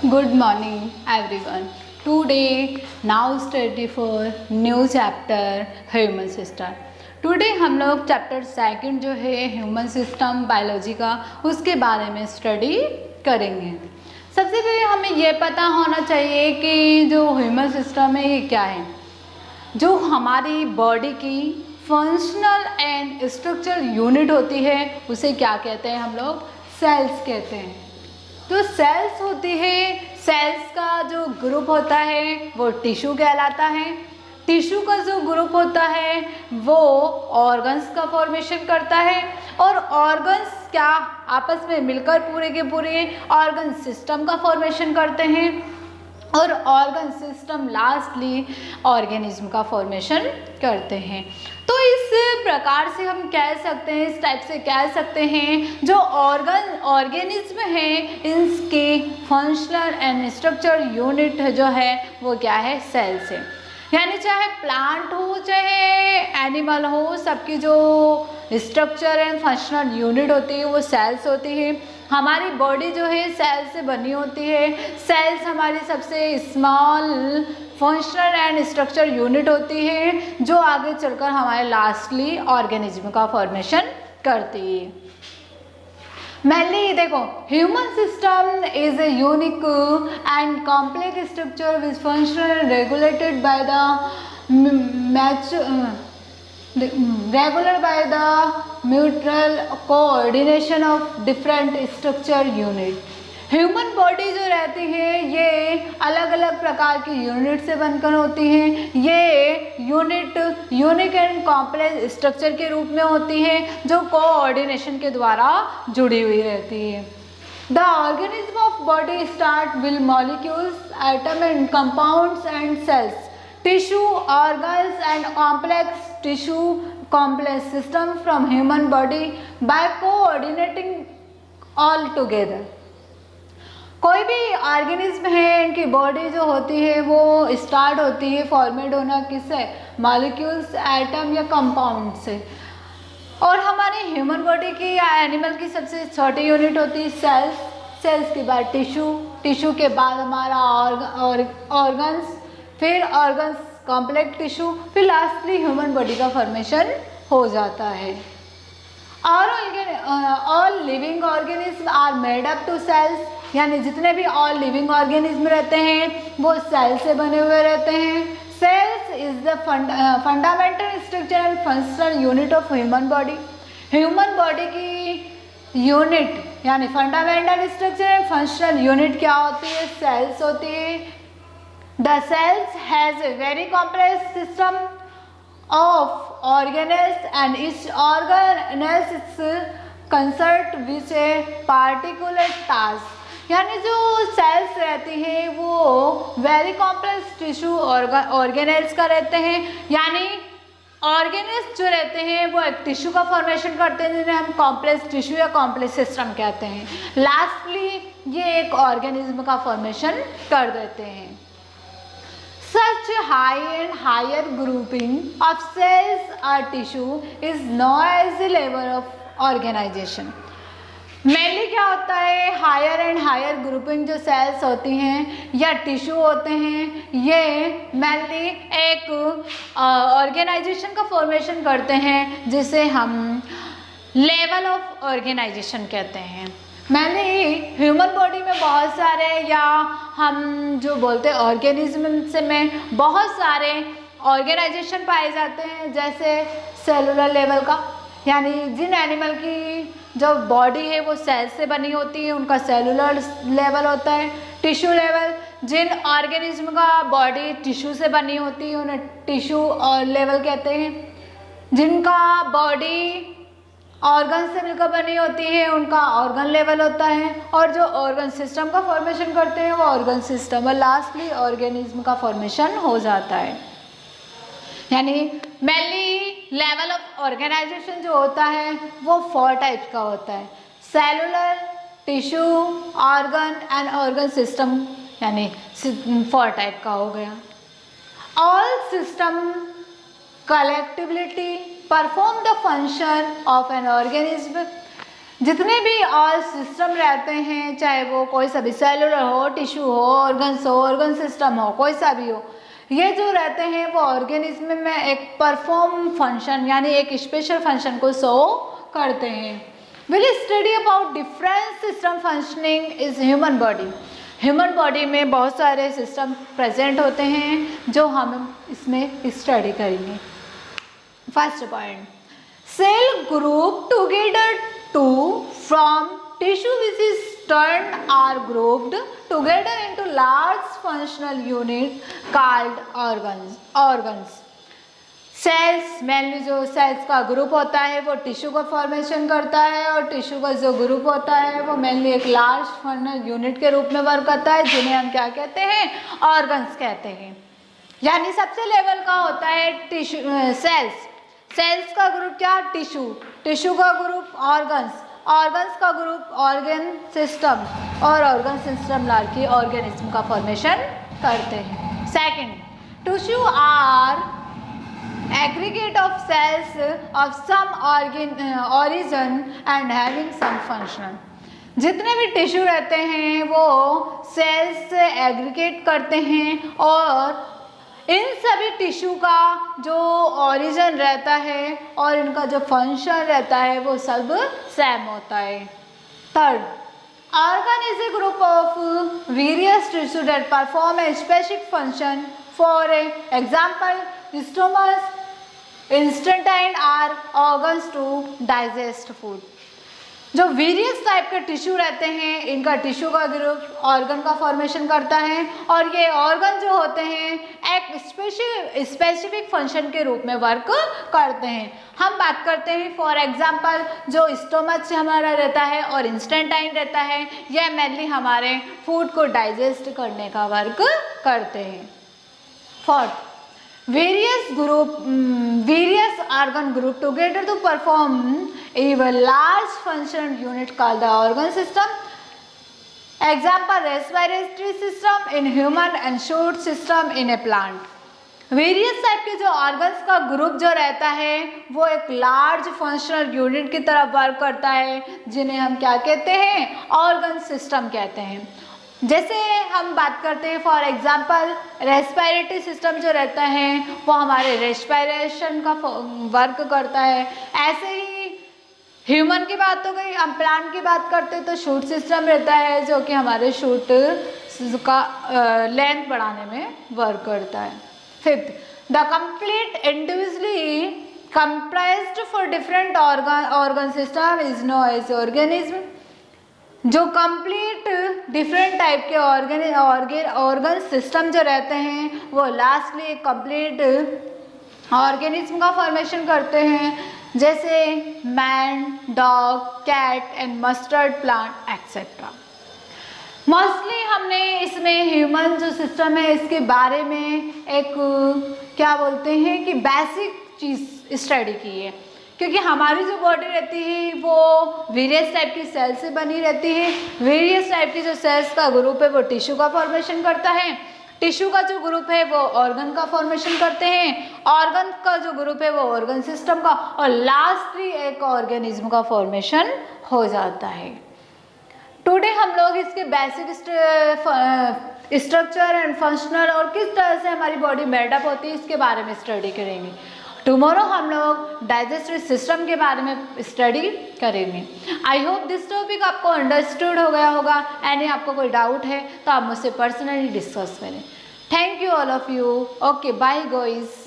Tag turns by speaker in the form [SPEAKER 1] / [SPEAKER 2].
[SPEAKER 1] Good morning everyone. Today now study for new chapter human system. Today हम लोग chapter second जो है human system biology का उसके बारे में स्टडी करेंगे। सबसे पहले हमें ये पता होना चाहिए कि जो ह्यूमन सिस्टम है ये क्या है। जो हमारी बॉडी की फंक्शनल एंड स्ट्रक्चरल यूनिट होती है उसे क्या कहते हैं हम लोग? सेल्स कहते हैं। तो सेल्स होती है, सेल्स का जो ग्रुप होता है वो टिश्यू कहलाता है। टिश्यू का जो ग्रुप होता है वो ऑर्गन्स का फॉर्मेशन करता है और ऑर्गन्स क्या आपस में मिलकर पूरे के पूरे ऑर्गन सिस्टम का फॉर्मेशन करते हैं और ऑर्गन सिस्टम लास्टली ऑर्गेनिज्म का फॉर्मेशन करते हैं। तो इस प्रकार से हम कह सकते हैं, इस टाइप से कह सकते हैं जो ऑर्गेनिज्म है इनके फंक्शनल एंड स्ट्रक्चर यूनिट जो है वो क्या है? सेल्स है। यानी चाहे प्लांट हो चाहे एनिमल हो, सबकी जो स्ट्रक्चर एंड फंक्शनल यूनिट होती है वो सेल्स होती है। हमारी बॉडी जो है सेल्स से बनी होती है। सेल्स हमारी सबसे small functional and structure unit होती है जो आगे चलकर हमारे लास्टली ऑर्गेनिज्म का फॉर्मेशन करती है। मेनली देखो, human system is a unique and complex structure which function regulated by the mutual coordination of different structure unit. Human body जो रहती है ये अलग अलग प्रकार की यूनिट से बनकर होती है। ये unit unique and complex structure के रूप में होती है जो कोऑर्डिनेशन के द्वारा जुड़ी हुई रहती है। The organism of body start will molecules, atom and compounds and cells, tissue, organs and complex tissue complex system from human body by coordinating all together। कोई भी ऑर्गेनिज्म है इनकी बॉडी जो होती है वो स्टार्ट होती है फॉर्मेट होना किससे? मॉलिक्यूल्स, एटम या कंपाउंड से। और हमारी ह्यूमन बॉडी की या एनिमल की सबसे छोटी यूनिट होती है सेल्स। सेल्स के बाद टिश्यू, टिश्यू के बाद हमारा ऑर्गन्स, फिर ऑर्गन्स कॉम्प्लेक्स टिश्यू, फिर लास्टली ह्यूमन बॉडी का फॉर्मेशन हो जाता है। All living organism are made up to cells. यानी जितने भी ऑल लिविंग ऑर्गेनिज्म रहते हैं वो सेल से बने हुए रहते हैं। Cells is the fundamental structure and functional unit of human body. Human body की यूनिट यानी fundamental structure and functional unit क्या होती है? सेल्स होती है। The cells has a very complex system of organelles and each organelle is concerned with a particular task। यानी जो sales रहती है वो वेरी कॉम्प्लेक्स टिश्यू ऑर्गेनेल्स का रहते हैं। यानी ऑर्गेनेल्स जो रहते हैं वो एक टिश्यू का फॉर्मेशन करते हैं जिन्हें हम कॉम्प्लेक्स टिश्यू या कॉम्प्लेक्स सिस्टम कहते हैं। लास्टली ये एक ऑर्गेनिज्म का फॉर्मेशन कर देते हैं। Such high and higher grouping of cells or tissue is known as the level of organization। Mainly क्या होता है? हायर एंड हायर ग्रुपिंग जो सेल्स होती हैं या टिश्यू होते हैं ये मेनली एक ऑर्गेनाइजेशन का फॉर्मेशन करते हैं जिसे हम लेवल ऑफ ऑर्गेनाइजेशन कहते हैं। मैंने ह्यूमन बॉडी में बहुत सारे या हम जो बोलते हैं ऑर्गेनिज्म से में बहुत सारे ऑर्गेनाइजेशन पाए जाते हैं, जैसे सेलुलर लेवल का, यानी जिन एनिमल की जो बॉडी है वो सेल से बनी होती है उनका सेलुलर लेवल होता है। टिश्यू लेवल, जिन ऑर्गेनिज्म का बॉडी टिश्यू से बनी होती है उन्हें टिश्यू लेवल कहते हैं। जिनका बॉडी ऑर्गन से मिलकर बनी होती है उनका ऑर्गन लेवल होता है। और जो ऑर्गन सिस्टम का फॉर्मेशन करते हैं वो ऑर्गन सिस्टम और लास्टली ऑर्गेनिज्म का फॉर्मेशन हो जाता है। यानी मेनली लेवल ऑफ ऑर्गेनाइजेशन जो होता है वो 4 टाइप का होता है: cellular, tissue, organ and organ system, यानी 4 टाइप का हो गया। All system collectively perform the function of an organism जितने भी ऑल सिस्टम रहते हैं, चाहे वो कोई सा भी सेलुलर हो, टिश्यू हो, ऑर्गन सिस्टम हो, कोई सा भी हो, ये जो रहते हैं वो ऑर्गेनिज्म में एक परफॉर्म फंक्शन यानी एक स्पेशल फंक्शन को शो करते हैं। Will study about different system functioning is human body. Human body में बहुत सारे सिस्टम प्रेजेंट होते हैं जो हम इसमें स्टडी करेंगे। First point, cell group together to from tissue which is turned or grouped together into large functional unit called organs. Cells mainly जो सेल्स का ग्रुप होता है वो टिश्यू का फॉर्मेशन करता है और टिश्यू का जो ग्रुप होता है वो मेनली एक लार्ज फंक्शनल यूनिट के रूप में वर्क करता है, जिन्हें हम क्या कहते हैं, ऑर्गन्स कहते हैं। यानी सबसे लेवल का होता है टिश्यू सेल्स का ग्रुप क्या, टिश्यू का ग्रुप ऑर्गन्स का ग्रुप ऑर्गन सिस्टम और ऑर्गन सिस्टम लार्की ऑर्गेनिज्म का फॉर्मेशन करते हैं। Second, tissue are aggregate of cells of some origin and having some function। जितने भी टिश्यू रहते हैं वो सेल्स से एग्रीगेट करते हैं और इन सभी टिश्यू का जो ओरिजिन रहता है और इनका जो फंक्शन रहता है वो सब सेम होता है। Third, organ is a group of various tissue that perform a specific function. For example, stomach, intestine are organs to digest food। जो वेरियस टाइप के टिश्यू रहते हैं इनका टिश्यू का ग्रुप ऑर्गन का फॉर्मेशन करता है और ये ऑर्गन जो होते हैं एक स्पेसिफिक फंक्शन के रूप में वर्क करते हैं। हम बात करते हैं फॉर एग्जांपल जो स्टोमच से हमारा रहता है और इंस्टेंटाइन रहता है, यह मेनली हमारे फूड को डाइजेस्ट करने का वर्क करते हैं। Fourth, various organ group together to perform a large functional unit called the organ system. Example, respiratory system in human and shoot system in a plant। Various type के जो organs का group जो रहता है वो एक लार्ज फंक्शनल यूनिट की तरह वर्क करता है, जिन्हें हम क्या कहते हैं, ऑर्गन सिस्टम कहते हैं। जैसे हम बात करते हैं फॉर एग्जांपल रेस्पिरेटरी सिस्टम जो रहता है वो हमारे रेस्पिरेशन का वर्क करता है। ऐसे ही ह्यूमन की बात हो गई, हम प्लांट की बात करते हैं तो शूट सिस्टम रहता है जो कि हमारे शूट का लेंथ बढ़ाने में वर्क करता है। Fifth, the complete individually comprised for different organ system is known as organism. जो कंप्लीट डिफरेंट टाइप के ऑर्गन सिस्टम जो रहते हैं वो लास्टली एक कंप्लीट ऑर्गेनिज्म का फॉर्मेशन करते हैं, जैसे man, dog, cat and mustard plant etcetera. Mostly हमने इसमें ह्यूमन जो सिस्टम है इसके बारे में एक क्या बोलते हैं कि बेसिक चीज़ स्टडी की है, क्योंकि हमारी जो बॉडी रहती है वो वेरियस टाइप की सेल से बनी रहती है। वेरियस टाइप की जो सेल्स का ग्रुप है वो टिश्यू का फॉर्मेशन करता है, टिश्यू का जो ग्रुप है वो ऑर्गन का फॉर्मेशन करते हैं, ऑर्गन का जो ग्रुप है वो ऑर्गन सिस्टम का, और लास्टली एक ऑर्गेनिज्म का फॉर्मेशन हो जाता है। टुडे हम लोग इसके बेसिक स्ट्रक्चर एंड फंक्शनल और किस तरह से हमारी बॉडी मेडअप होती है इसके बारे में स्टडी करेंगे। टुमारो हम लोग डाइजेस्टिव सिस्टम के बारे में स्टडी करेंगे। आई होप दिस टॉपिक आपको अंडरस्टूड हो गया होगा। एंड आपको कोई डाउट है तो आप मुझसे पर्सनली डिस्कस करें। Thank you all of you. Okay, bye guys.